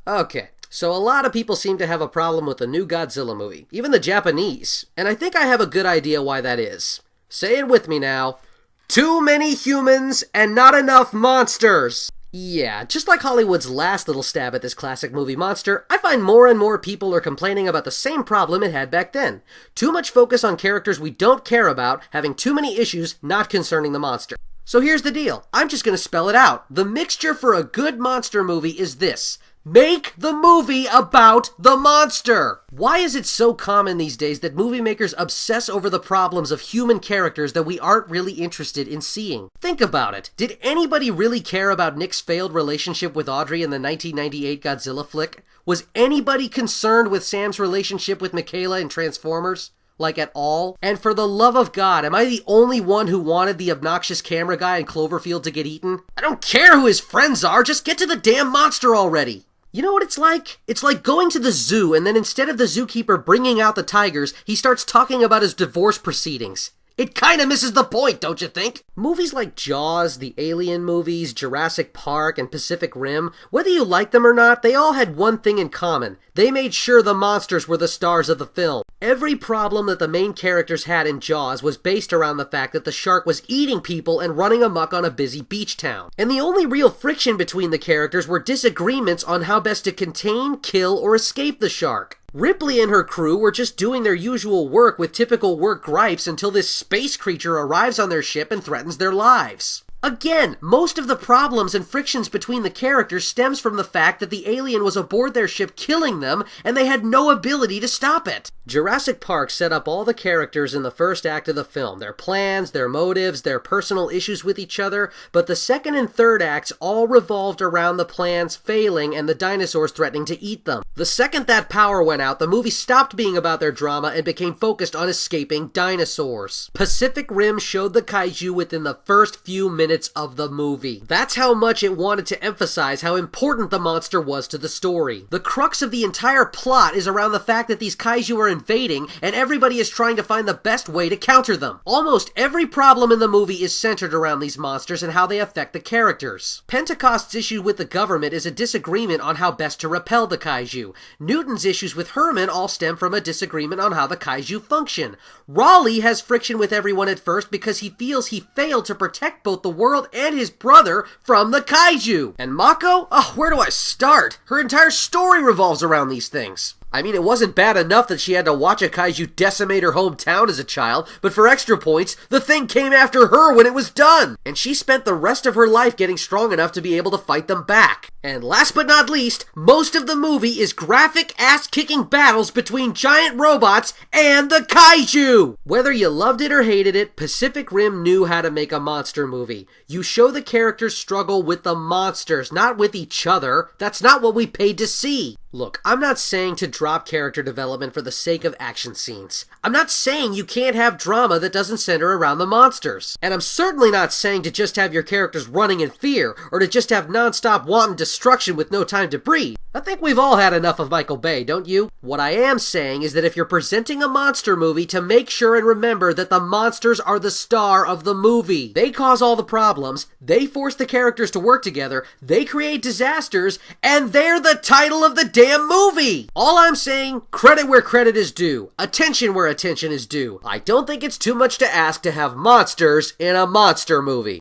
Okay, so a lot of people seem to have a problem with the new Godzilla movie, even the Japanese, and I think I have a good idea why that is. Say it with me now. Too many humans and not enough monsters! Yeah, just like Hollywood's last little stab at this classic movie monster, I find more and more people are complaining about the same problem it had back then. Too much focus on characters we don't care about, having too many issues not concerning the monster. So here's the deal. I'm just gonna spell it out. The mixture for a good monster movie is this. Make the movie about the monster! Why is it so common these days that movie makers obsess over the problems of human characters that we aren't really interested in seeing? Think about it. Did anybody really care about Nick's failed relationship with Audrey in the 1998 Godzilla flick? Was anybody concerned with Sam's relationship with Michaela in Transformers? Like, at all? And for the love of God, am I the only one who wanted the obnoxious camera guy in Cloverfield to get eaten? I don't care who his friends are, just get to the damn monster already! You know what it's like? It's like going to the zoo and then instead of the zookeeper bringing out the tigers, he starts talking about his divorce proceedings. It kinda misses the point, don't you think? Movies like Jaws, the Alien movies, Jurassic Park, and Pacific Rim, whether you like them or not, they all had one thing in common. They made sure the monsters were the stars of the film. Every problem that the main characters had in Jaws was based around the fact that the shark was eating people and running amok on a busy beach town. And the only real friction between the characters were disagreements on how best to contain, kill, or escape the shark. Ripley and her crew were just doing their usual work with typical work gripes until this space creature arrives on their ship and threatens their lives. Again, most of the problems and frictions between the characters stems from the fact that the alien was aboard their ship killing them, and they had no ability to stop it. Jurassic Park set up all the characters in the first act of the film, their plans, their motives, their personal issues with each other, but the second and third acts all revolved around the plans failing and the dinosaurs threatening to eat them. The second that power went out, the movie stopped being about their drama and became focused on escaping dinosaurs. Pacific Rim showed the kaiju within the first few minutes of the movie. That's how much it wanted to emphasize how important the monster was to the story. The crux of the entire plot is around the fact that these kaiju are invading and everybody is trying to find the best way to counter them. Almost every problem in the movie is centered around these monsters and how they affect the characters. Pentecost's issue with the government is a disagreement on how best to repel the kaiju. Newton's issues with Herman all stem from a disagreement on how the kaiju function. Raleigh has friction with everyone at first because he feels he failed to protect both the world and his brother from the kaiju. And Mako? Oh, where do I start? Her entire story revolves around these things. I mean, it wasn't bad enough that she had to watch a kaiju decimate her hometown as a child, but for extra points, the thing came after her when it was done! And she spent the rest of her life getting strong enough to be able to fight them back. And last but not least, most of the movie is graphic ass-kicking battles between giant robots and the kaiju! Whether you loved it or hated it, Pacific Rim knew how to make a monster movie. You show the characters struggle with the monsters, not with each other. That's not what we paid to see. Look, I'm not saying to drop character development for the sake of action scenes. I'm not saying you can't have drama that doesn't center around the monsters. And I'm certainly not saying to just have your characters running in fear, or to just have non-stop wanton destruction with no time to breathe. I think we've all had enough of Michael Bay, don't you? What I am saying is that if you're presenting a monster movie, to make sure and remember that the monsters are the star of the movie. They cause all the problems, they force the characters to work together, they create disasters, and they're the title of the damn movie! All I'm saying, credit where credit is due. Attention where attention is due. I don't think it's too much to ask to have monsters in a monster movie.